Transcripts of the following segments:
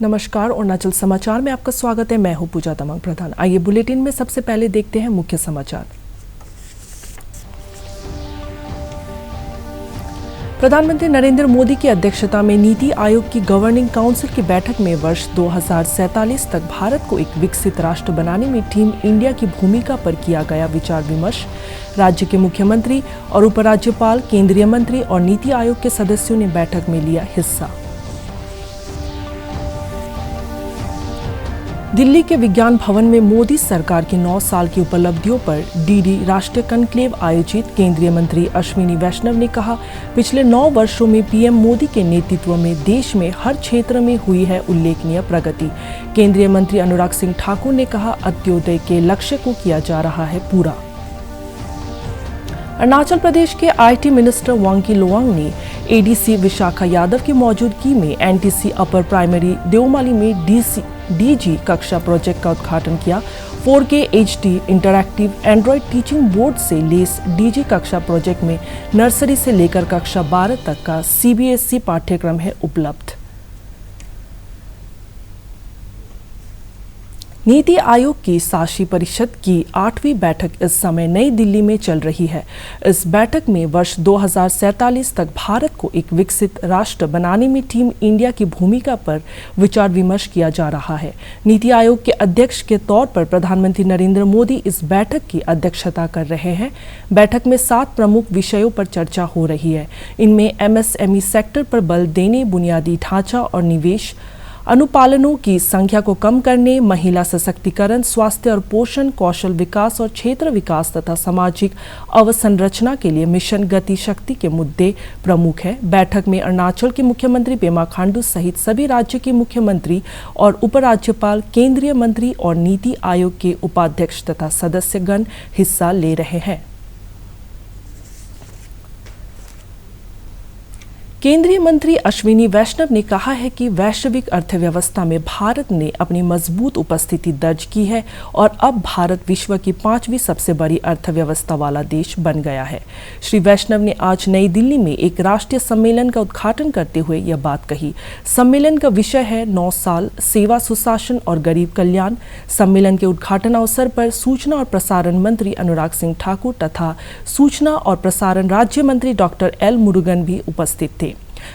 नमस्कार, अरुणाचल समाचार में आपका स्वागत है। मैं हूं पूजा तमांग प्रधान। आइए बुलेटिन में सबसे पहले देखते हैं मुख्य समाचार। प्रधानमंत्री नरेंद्र मोदी की अध्यक्षता में नीति आयोग की गवर्निंग काउंसिल की बैठक में वर्ष 2047 तक भारत को एक विकसित राष्ट्र बनाने में टीम इंडिया की भूमिका पर किया गया विचार विमर्श। राज्य के मुख्यमंत्री और उपराज्यपाल, केंद्रीय मंत्री और नीति आयोग के सदस्यों ने बैठक में लिया हिस्सा। दिल्ली के विज्ञान भवन में मोदी सरकार की 9 साल की उपलब्धियों पर डीडी राष्ट्रीय कॉन्क्लेव आयोजित। केंद्रीय मंत्री अश्विनी वैष्णव ने कहा, पिछले 9 वर्षों में पीएम मोदी के नेतृत्व में देश में हर क्षेत्र में हुई है उल्लेखनीय प्रगति। केंद्रीय मंत्री अनुराग सिंह ठाकुर ने कहा, अंत्योदय के लक्ष्य को किया जा रहा है पूरा। अरुणाचल प्रदेश के आईटी मिनिस्टर वांकी लोवांग ने एडीसी विशाखा यादव की मौजूदगी में एनटीसी अपर प्राइमरी देवमाली में डीजी कक्षा प्रोजेक्ट का उद्घाटन किया। 4K HD interactive Android teaching board से लेस डीजी कक्षा प्रोजेक्ट में नर्सरी से लेकर कक्षा 12 तक का CBSE पाठ्यक्रम है उपलब्ध। नीति आयोग की शासी परिषद की 8वीं बैठक इस समय नई दिल्ली में चल रही है। इस बैठक में वर्ष 2047 तक भारत को एक विकसित राष्ट्र बनाने में टीम इंडिया की भूमिका पर विचार विमर्श किया जा रहा है। नीति आयोग के अध्यक्ष के तौर पर प्रधानमंत्री नरेंद्र मोदी इस बैठक की अध्यक्षता कर रहे हैं। बैठक में 7 प्रमुख विषयों पर चर्चा हो रही है। इनमें MSME सेक्टर पर बल देने, बुनियादी ढांचा और निवेश, अनुपालनों की संख्या को कम करने, महिला सशक्तिकरण, स्वास्थ्य और पोषण, कौशल विकास और क्षेत्र विकास तथा सामाजिक अवसंरचना के लिए मिशन गति शक्ति के मुद्दे प्रमुख हैं। बैठक में अरुणाचल के मुख्यमंत्री पेमा खांडू सहित सभी राज्य के मुख्यमंत्री और उपराज्यपाल, केंद्रीय मंत्री और नीति आयोग के उपाध्यक्ष तथा सदस्यगण हिस्सा ले रहे हैं। केंद्रीय मंत्री अश्विनी वैष्णव ने कहा है कि वैश्विक अर्थव्यवस्था में भारत ने अपनी मजबूत उपस्थिति दर्ज की है और अब भारत विश्व की 5वीं सबसे बड़ी अर्थव्यवस्था वाला देश बन गया है। श्री वैष्णव ने आज नई दिल्ली में एक राष्ट्रीय सम्मेलन का उद्घाटन करते हुए यह बात कही। सम्मेलन का विषय है 9 साल सेवा, सुशासन और गरीब कल्याण। सम्मेलन के उद्घाटन अवसर पर सूचना और प्रसारण मंत्री अनुराग सिंह ठाकुर तथा सूचना और प्रसारण राज्य मंत्री डॉक्टर एल मुरुगन भी उपस्थित थे।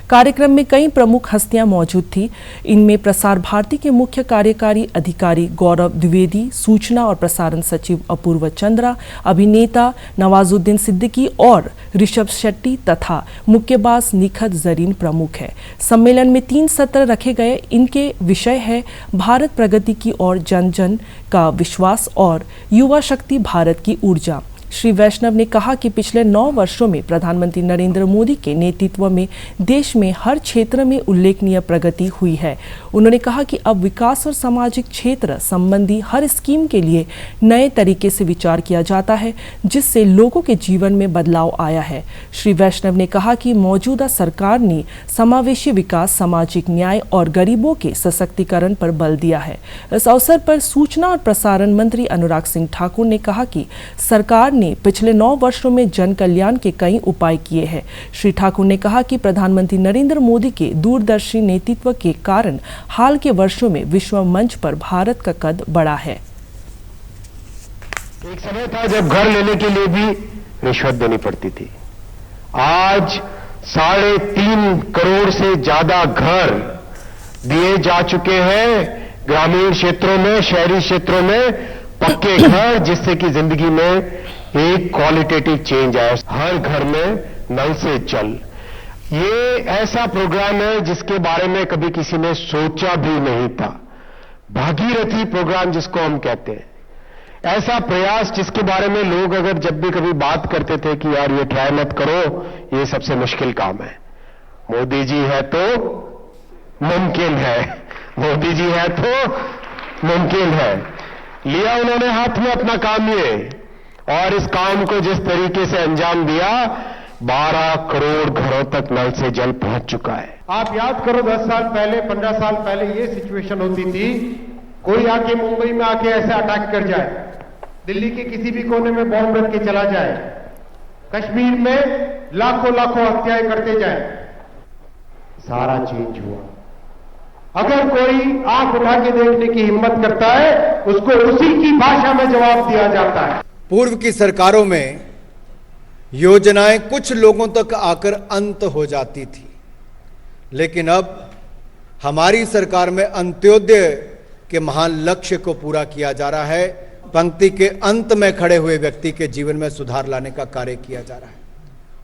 कार्यक्रम में कई प्रमुख हस्तियां मौजूद थी। इनमें प्रसार भारती के मुख्य कार्यकारी अधिकारी गौरव द्विवेदी, सूचना और प्रसारण सचिव अपूर्व चंद्रा, अभिनेता नवाजुद्दीन सिद्दीकी और ऋषभ शेट्टी तथा मुक्केबाज निखत जरीन प्रमुख है। सम्मेलन में 3 सत्र रखे गए। इनके विषय है भारत प्रगति की ओर, जन जन का विश्वास और युवा शक्ति भारत की ऊर्जा। श्री वैष्णव ने कहा कि पिछले 9 वर्षों में प्रधानमंत्री नरेंद्र मोदी के नेतृत्व में देश में हर क्षेत्र में उल्लेखनीय प्रगति हुई है। उन्होंने कहा कि अब विकास और सामाजिक क्षेत्र संबंधी हर स्कीम के लिए नए तरीके से विचार किया जाता है, जिससे लोगों के जीवन में बदलाव आया है। श्री वैष्णव ने कहा कि मौजूदा सरकार ने समावेशी विकास, सामाजिक न्याय और गरीबों के सशक्तिकरण पर बल दिया है। इस अवसर पर सूचना और प्रसारण मंत्री अनुराग सिंह ठाकुर ने कहा कि सरकार ने पिछले 9 वर्षों में जन कल्याण के कई उपाय किए हैं। श्री ठाकुर ने कहा कि प्रधानमंत्री नरेंद्र मोदी के दूरदर्शी नेतृत्व के कारण हाल के वर्षों में विश्व मंच पर भारत का कद बढ़ा है। एक समय था जब घर लेने के लिए भी रिश्वत देनी पड़ती थी। आज 3.5 करोड़ से ज्यादा घर दिए जा चुके हैं ग्रामीण क्षेत्रों में, शहरी क्षेत्रों में पक्के घर, जिससे कि जिंदगी में एक क्वालिटेटिव चेंज आया। हर घर में नल से जल, ये ऐसा प्रोग्राम है जिसके बारे में कभी किसी ने सोचा भी नहीं था। भागीरथी प्रोग्राम जिसको हम कहते हैं, ऐसा प्रयास जिसके बारे में लोग अगर जब भी कभी बात करते थे कि यार ये ट्राई मत करो, ये सबसे मुश्किल काम है। मोदी जी है तो मुमकिन है, मोदी जी है तो मुमकिन है। लिया उन्होंने हाथ में अपना काम ये, और इस काम को जिस तरीके से अंजाम दिया, 12 करोड़ घरों तक नल से जल पहुंच चुका है। आप याद करो 10 साल पहले, 15 साल पहले ये सिचुएशन होती थी, कोई आके मुंबई में आके ऐसे अटैक कर जाए, दिल्ली के किसी भी कोने में बॉम्ब रख के चला जाए, कश्मीर में लाखों लाखों हत्याएं करते जाए। सारा चेंज हुआ। अगर कोई आंख उठा के देखने की हिम्मत करता है, उसको उसी की भाषा में जवाब दिया जाता है। पूर्व की सरकारों में योजनाएं कुछ लोगों तक आकर अंत हो जाती थी, लेकिन अब हमारी सरकार में अंत्योदय के महान लक्ष्य को पूरा किया जा रहा है। पंक्ति के अंत में खड़े हुए व्यक्ति के जीवन में सुधार लाने का कार्य किया जा रहा है।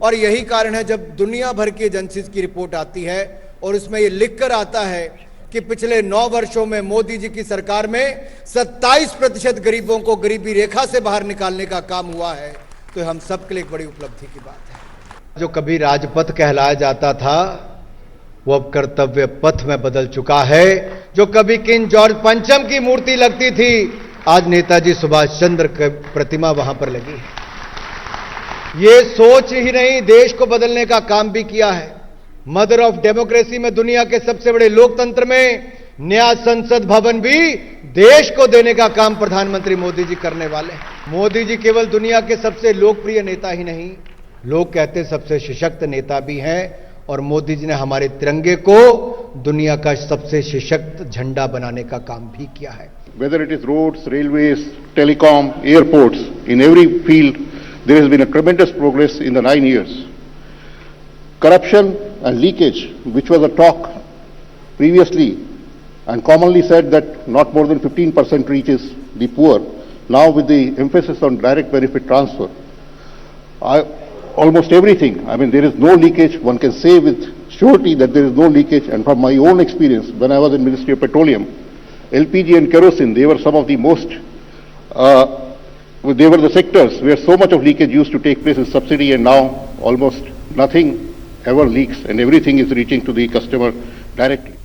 और यही कारण है जब दुनिया भर की एजेंसीज की रिपोर्ट आती है और उसमें यह लिखकर आता है कि पिछले 9 वर्षों में मोदी जी की सरकार में 27% गरीबों को गरीबी रेखा से बाहर निकालने का काम हुआ है, तो हम सबके लिए एक बड़ी उपलब्धि की बात है। जो कभी राजपथ कहलाया जाता था वो अब कर्तव्य पथ में बदल चुका है। जो कभी किंग जॉर्ज पंचम की मूर्ति लगती थी, आज नेताजी सुभाष चंद्र की प्रतिमा वहां पर लगी है। ये सोच ही नहीं, देश को बदलने का काम भी किया है। मदर ऑफ डेमोक्रेसी में, दुनिया के सबसे बड़े लोकतंत्र में नया संसद भवन भी देश को देने का काम प्रधानमंत्री मोदी जी करने वाले हैं। मोदी जी केवल दुनिया के सबसे लोकप्रिय नेता ही नहीं, लोग कहते सबसे सशक्त नेता भी हैं। और मोदी जी ने हमारे तिरंगे को दुनिया का सबसे सशक्त झंडा बनाने का काम भी किया है। Whether it is roads, railways, telecom, airports, in every field there has been a tremendous progress in the 9 years. Corruption and leakage, which was a talk previously and commonly said that not more than 15% reaches the poor, now with the emphasis on direct benefit transfer, almost everything, I mean there is no leakage. One can say with surety that there is no leakage. And from my own experience, when I was in Ministry of Petroleum, LPG and kerosene, they were some of the most, they were the sectors where so much of leakage used to take place in subsidy, and now almost nothing ever leaks and everything is reaching to the customer directly.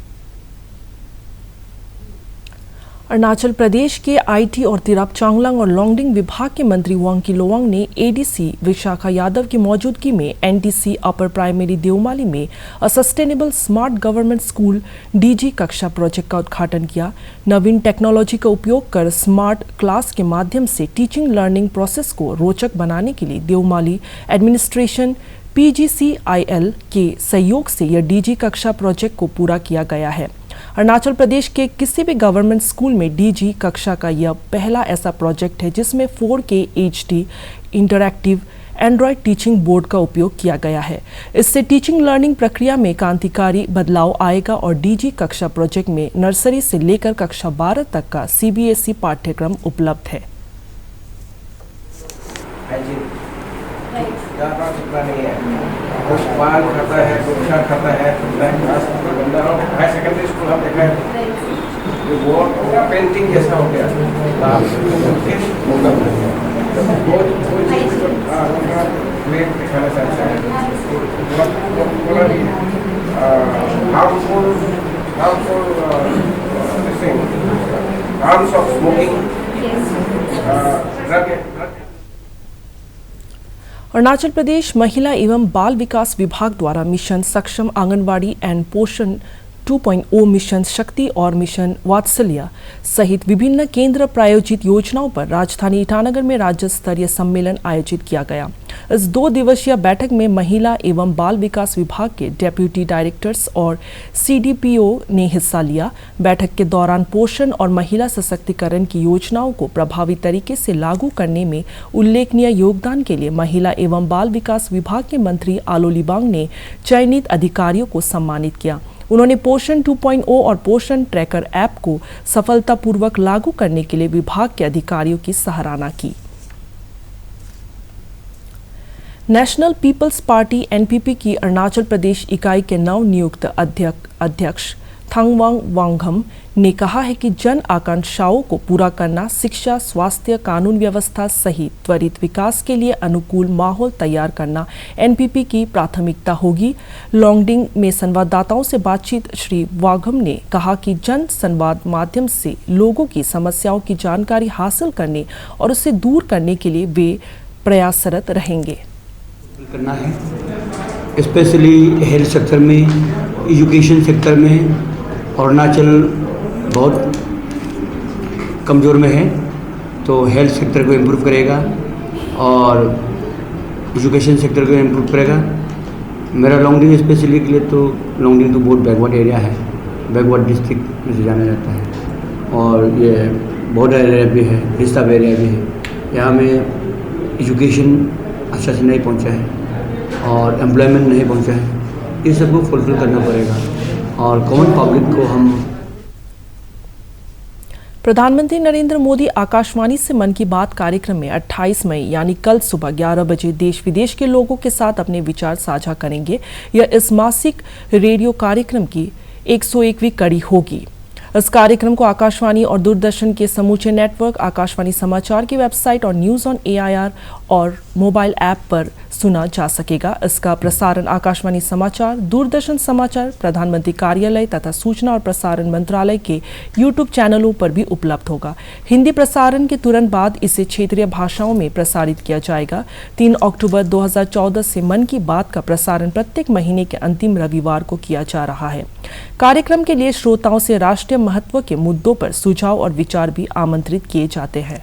Arunachal Pradesh के IT और तिराप चांगलांग और लोंगडिंग विभाग के मंत्री वांकी लोवांग ने ADC Vishakha Yadav की मौजूदगी में एनटीसी अपर प्राइमरी देवमाली में sustainable smart government school DG कक्षा प्रोजेक्ट का उद्घाटन किया। नवीन टेक्नोलॉजी का उपयोग कर स्मार्ट क्लास के माध्यम से टीचिंग लर्निंग प्रोसेस को रोचक बनाने के लिए देवमाली एडमिनिस्ट्रेशन PGCIL के सहयोग से यह डीजी कक्षा प्रोजेक्ट को पूरा किया गया है। अरुणाचल प्रदेश के किसी भी गवर्नमेंट स्कूल में डीजी कक्षा का यह पहला ऐसा प्रोजेक्ट है जिसमें 4K HD interactive Android teaching board का उपयोग किया गया है। इससे टीचिंग लर्निंग प्रक्रिया में क्रांतिकारी बदलाव आएगा और डीजी कक्षा प्रोजेक्ट में नर्सरी से लेकर कक्षा 12 तक का CBSE पाठ्यक्रम उपलब्ध है। बाल खाता है, कक्षा खाता है, हाई सेकेंडरी स्कूल हम देखा है, वो पेंटिंग जैसा हो गया, दिखाना चाहता है, harms of smoking, drug. Arunachal Pradesh महिला एवं बाल विकास विभाग द्वारा मिशन सक्षम आंगनवाड़ी एंड पोषण 2.0 मिशन शक्ति और मिशन वात्सल्य सहित विभिन्न केंद्र प्रायोजित योजनाओं पर राजधानी ईटानगर में राज्य स्तरीय सम्मेलन आयोजित किया गया। इस 2 दिवसीय बैठक में महिला एवं बाल विकास विभाग के डेप्यूटी डायरेक्टर्स और CDPO ने हिस्सा लिया। बैठक के दौरान पोषण और महिला सशक्तिकरण की योजनाओं को प्रभावी तरीके से लागू करने में उल्लेखनीय योगदान के लिए महिला एवं बाल विकास विभाग के मंत्री आलो लिबांग ने चयनित अधिकारियों को सम्मानित किया। उन्होंने पोषण 2.0 और पोषण ट्रैकर ऐप को सफलतापूर्वक लागू करने के लिए विभाग के अधिकारियों की सराहना की। नेशनल पीपल्स पार्टी NPP की अरुणाचल प्रदेश इकाई के नवनियुक्त अध्यक्ष थांगवांग वांगहम ने कहा है कि जन आकांक्षाओं को पूरा करना, शिक्षा, स्वास्थ्य, कानून व्यवस्था सहित त्वरित विकास के लिए अनुकूल माहौल तैयार करना NPP की प्राथमिकता होगी। लोंगडिंग में संवाददाताओं से बातचीत श्री वांगहम ने कहा कि जन संवाद माध्यम से लोगों की समस्याओं की जानकारी हासिल करने और उसे दूर करने के लिए वे प्रयासरत रहेंगे। करना है स्पेशली हेल्थ सेक्टर में, एजुकेशन सेक्टर में अरुणाचल बहुत कमज़ोर में है, तो हेल्थ सेक्टर को इम्प्रूव करेगा और एजुकेशन सेक्टर को इम्प्रूव करेगा। मेरा लोंगडिंग स्पेशली के लिए तो लोंगडिंग तो बहुत बैकवर्ड एरिया है, बैकवर्ड डिस्ट्रिक्ट में से जाना जाता है और ये बॉर्डर एरिया भी है, रिजर्व एरिया भी है। यहाँ में एजुकेशन अच्छा से नहीं पहुँचा है और एम्प्लॉयमेंट नहीं पहुँचा है। इन सबको फुलफिल करना पड़ेगा और कॉमन पब्लिक को हम। प्रधानमंत्री नरेंद्र मोदी आकाशवाणी से मन की बात कार्यक्रम में 28 मई यानी कल सुबह 11 बजे देश विदेश के लोगों के साथ अपने विचार साझा करेंगे। यह इस मासिक रेडियो कार्यक्रम की 101वीं कड़ी होगी। इस कार्यक्रम को आकाशवाणी और दूरदर्शन के समूचे नेटवर्क, आकाशवाणी समाचार की वेबसाइट और न्यूज़ ऑन AIR और मोबाइल ऐप पर सुना जा सकेगा। इसका प्रसारण आकाशवाणी समाचार, दूरदर्शन समाचार, प्रधानमंत्री कार्यालय तथा सूचना और प्रसारण मंत्रालय के YouTube चैनलों पर भी उपलब्ध होगा। हिंदी प्रसारण के तुरंत बाद इसे क्षेत्रीय भाषाओं में प्रसारित किया जाएगा। 3 अक्टूबर 2014 से मन की बात का प्रसारण प्रत्येक महीने के अंतिम रविवार को किया जा रहा है। कार्यक्रम के लिए श्रोताओं से राष्ट्रीय महत्व के मुद्दों पर सुझाव और विचार भी आमंत्रित किए जाते हैं।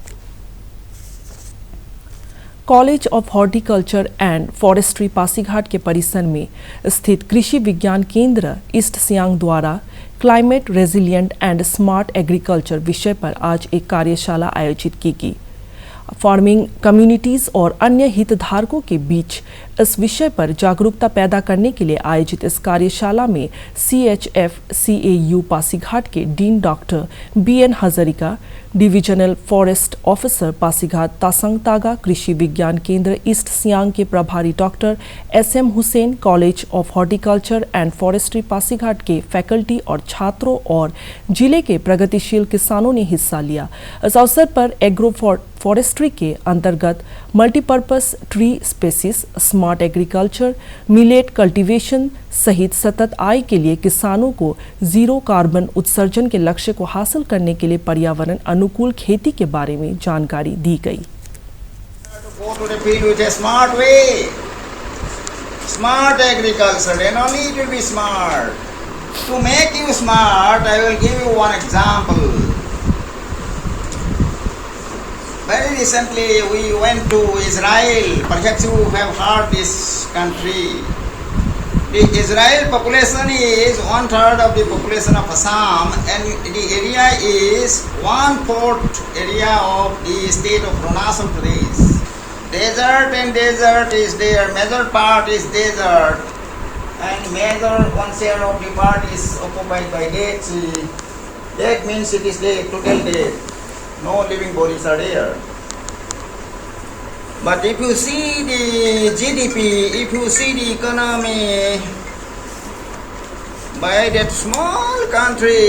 College of horticulture and forestry Pasighat के परिसर में स्थित कृषि विज्ञान केंद्र ईस्ट सियांग द्वारा climate resilient and smart agriculture विषय पर आज एक कार्यशाला आयोजित की गई। फार्मिंग कम्युनिटीज और अन्य हितधारकों के बीच इस विषय पर जागरूकता पैदा करने के लिए आयोजित इस कार्यशाला में CHF CAU पासीघाट के dean doctor BN Hazarika, divisional forest officer Pasighat Tasang Taga, Krishi Vigyan Kendra east Siang के प्रभारी doctor SM Hussain, college of horticulture and forestry Pasighat के फैकल्टी और छात्रों और जिले के प्रगतिशील किसानों ने हिस्सा लिया। इस अवसर पर एग्रो फॉरेस्ट्री के अंतर्गत multipurpose tree species, smart agriculture, millet cultivation सहित सतत आय के लिए किसानों को जीरो कार्बन उत्सर्जन के लक्ष्य को हासिल करने के लिए पर्यावरण अनुकूल खेती के बारे में जानकारी दी गई। Smart agriculture, then only it will be smart. To make you smart, I will give you one example. Very recently we went to Israel. Perhaps you have heard this country. The Israel population is 1/3 of the population of Assam, and the area is 1/4 area of the state of Arunachal Pradesh. Desert and desert is there. Major part is desert, and major one share of the part is occupied by dead sea. That means it is dead, total dead. No living bodies are there. But if you see the GDP, if you see the economy, by that small country,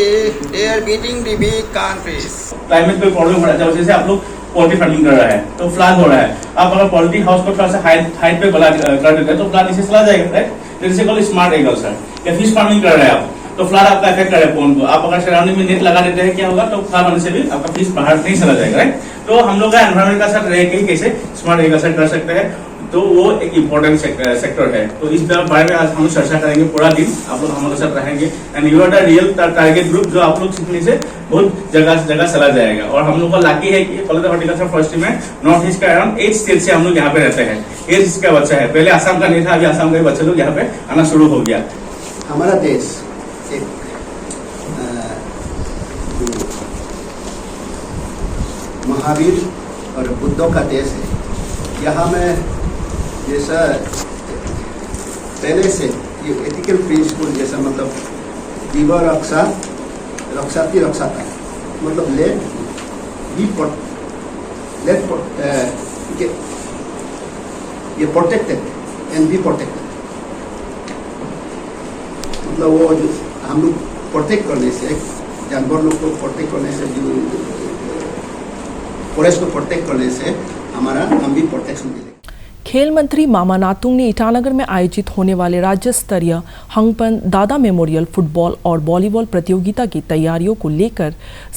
they are beating the big countries. Climate पे problem हो रहा है, जैसे आप लोग poultry farming कर रहा है तो फ्लड हो रहा है। आप अगर पोल्ट्री हाउस को थोड़ा सा हाइट पे बना कर देते हैं तो फ्लड नीचे चला जाएगा, राइट। जैसे कॉल स्मार्ट एग्रीकल्चर या फिश फार्मिंग कर रहे हैं आप तो फ्लड आपका इफेक्ट करे पोन को। आप अगर सराउंडिंग में नेट लगा देते हैं क्या होगा तो फ्लड होने से भी आपका फिश बाहर नहीं चला जाएगा, राइट। तो हम लोग का एनवायरमेंट का साथ रह के कैसे स्मार्ट एग्रीकल्चर कर सकते हैं, तो वो एक इम्पोर्टेंट सेक्टर है। तो इस बारे में आज हम चर्चा करेंगे पूरा दिन, आप लोग हमारे साथ रहेंगे। And you are the real target group, जो आप लोग सीखने से बहुत जगह चला जाएगा। और हम लोग का लाकी है कि कॉलेज ऑफ हॉर्टिकल्चर फॉरेस्ट्री में नॉर्थ ईस्ट का अराउंड 8 स्टेट से हम लोग यहाँ पे रहते हैं। 8 स्टेट का बच्चा है, पहले आसाम का नहीं था, अभी आसाम के बच्चे लोग यहाँ पे आना शुरू हो गया। हमारा देश एक महावीर और बुद्धों का देश है। यहाँ में जैसा पहले से ये एथिकल प्रिंसिपल जैसा मतलब दिवा रक्षा रक्षाती रक्षाता, मतलब ये प्रोटेक्टेड एंड बी प्रोटेक्टेड, मतलब वो जो हम लोग प्रोटेक्ट करने से, जानवर लोग को प्रोटेक्ट करने से, जो फॉरेस्ट को प्रोटेक्ट करने से हमारा हम भी प्रोटेक्शन मिलेगा। खेल मंत्री मामा नातुंग ने ईटानगर में आयोजित होने वाले राज्य स्तरीय हंगपन दादा मेमोरियल फुटबॉल और वॉलीबॉल प्रतियोगिता की तैयारियों को लेकर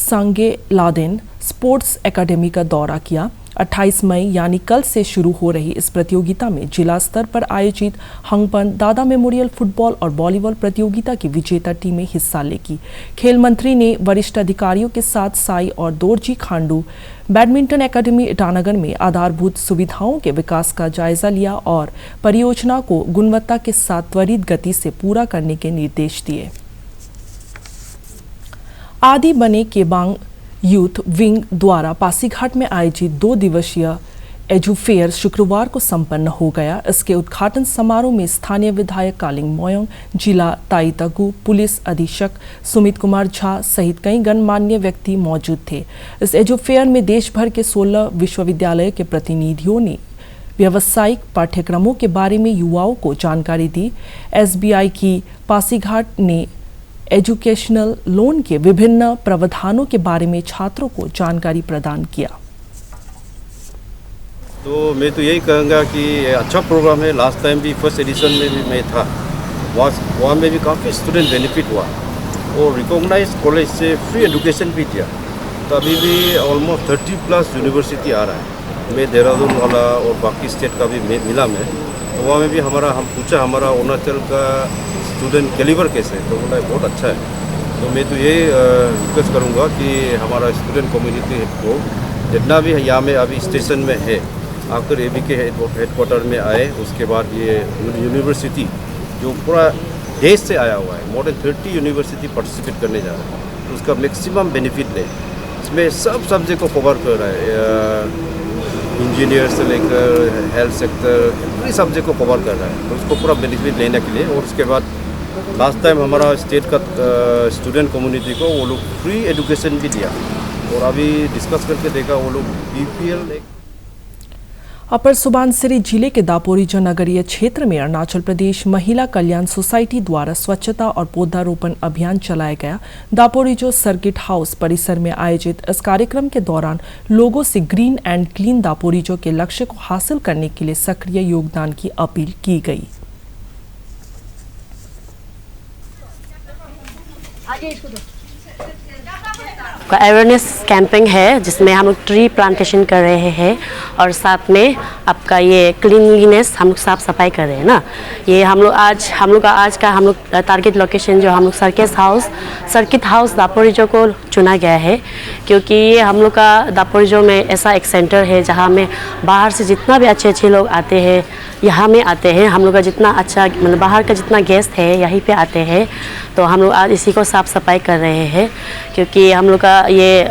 सांगे लादेन स्पोर्ट्स एकेडमी का दौरा किया। 28 मई यानी कल से शुरू हो रही इस प्रतियोगिता में जिला स्तर पर आयोजित हंगपन दादा मेमोरियल फुटबॉल और वॉलीबॉल प्रतियोगिता की विजेता टीमें हिस्सा लेगी। खेल मंत्री ने वरिष्ठ अधिकारियों के साथ साई और दोरजी खांडू बैडमिंटन एकेडमी ईटानगर में आधारभूत सुविधाओं के विकास का जायजा लिया और परियोजना को गुणवत्ता के साथ त्वरित गति से पूरा करने के निर्देश दिए। आदि बने केबांग यूथ विंग द्वारा पासीघाट में आयोजित 2 दिवसीय एजुफेयर शुक्रवार को संपन्न हो गया। इसके उद्घाटन समारोह में स्थानीय विधायक कालिंग मोयोंग, जिला ताइतागु पुलिस अधीक्षक सुमित कुमार झा सहित कई गणमान्य व्यक्ति मौजूद थे। इस एजुफेयर में देश भर के 16 विश्वविद्यालय के प्रतिनिधियों ने व्यावसायिक पाठ्यक्रमों के बारे में युवाओं को जानकारी दी। SBI की पासीघाट ने एजुकेशनल लोन के विभिन्न प्रावधानों के बारे में छात्रों को जानकारी प्रदान किया। तो मैं तो यही कहूँगा कि अच्छा प्रोग्राम है। लास्ट टाइम भी फर्स्ट एडिशन में भी मैं था, वहाँ में भी काफ़ी स्टूडेंट बेनिफिट हुआ और रिकॉग्नाइज कॉलेज से फ्री एजुकेशन भी दिया। तो अभी भी ऑलमोस्ट 30+ यूनिवर्सिटी आ रहा है। मैं देहरादून वाला और बाकी स्टेट का भी मिला मैं, तो वहाँ में भी हम पूछा हमारा अरुणाचल का स्टूडेंट कैलिबर कैसे है, तो बोला बहुत अच्छा है। तो मैं तो ये रिक्वेस्ट करूँगा कि हमारा स्टूडेंट कम्युनिटी को जितना भी यहाँ में अभी स्टेशन में है आकर ABK हेडक्वार्टर में आए। उसके बाद ये यूनिवर्सिटी जो पूरा देश से आया हुआ है, मोर देन 30 यूनिवर्सिटी पार्टिसिपेट करने जा रहा है, तो उसका मैक्सिमम बेनिफिट ले। इसमें सब सब्जेक्ट को कवर कर रहा है, इंजीनियर से लेकर हेल्थ सेक्टर, पूरी सब्जेक्ट को कवर कर रहा है, तो उसको पूरा बेनिफिट लेने के लिए। और उसके बाद लास्ट टाइम हमारा स्टेट का स्टूडेंट कम्युनिटी को वो लोग फ्री एजुकेशन भी दिया और अभी डिस्कस करके देखा वो लोग BPL अपर सुबनसिरी जिले के दापोरिजो नगरीय क्षेत्र में अरुणाचल प्रदेश महिला कल्याण सोसाइटी द्वारा स्वच्छता और पौधारोपण अभियान चलाया गया। दापोरिजो सर्किट हाउस परिसर में आयोजित इस कार्यक्रम के दौरान लोगों से ग्रीन एंड क्लीन दापोरिजो के लक्ष्य को हासिल करने के लिए सक्रिय योगदान की अपील की गई। अवेयरनेस कैंपिंग है जिसमें हम लोग ट्री प्लांटेशन कर रहे हैं और साथ में आपका ये क्लीनलीनेस हम लोग साफ सफाई कर रहे हैं ना। ये हम लोग आज का टारगेट लोकेशन जो हम लोग सर्किट हाउस दापोरिजो को चुना गया है, क्योंकि ये हम लोग का दापोरिजो में ऐसा एक सेंटर है जहाँ में बाहर से जितना भी अच्छे लोग आते हैं यहाँ में आते हैं। हम लोग का जितना अच्छा मतलब बाहर का जितना गेस्ट है यहीं पे आते हैं, तो हम लोग आज इसी को साफ सफाई कर रहे हैं, क्योंकि हम लोग का ये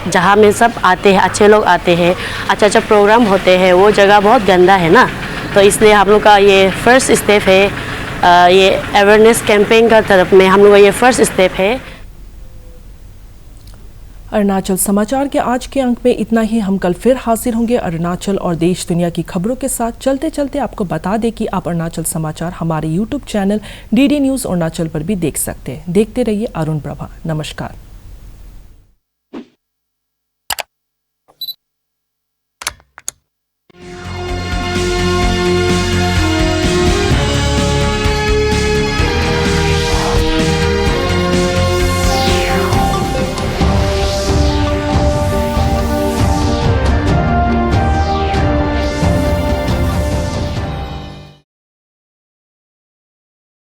जहाँ में सब आते हैं, अच्छे लोग आते हैं, अच्छा प्रोग्राम होते हैं, वो जगह बहुत गंदा है ना। तो इसलिए हम लोग का ये फर्स्ट स्टेप है, ये अवेयरनेस कैंपेन का तरफ में हम लोग का ये फर्स्ट स्टेप है। अरुणाचल समाचार के आज के अंक में इतना ही। हम कल फिर हाजिर होंगे अरुणाचल और देश दुनिया की खबरों के साथ। चलते चलते आपको बता दें कि आप अरुणाचल समाचार हमारे YouTube channel DD news Arunachal पर भी देख सकते हैं। देखते रहिए अरुण प्रभा। नमस्कार।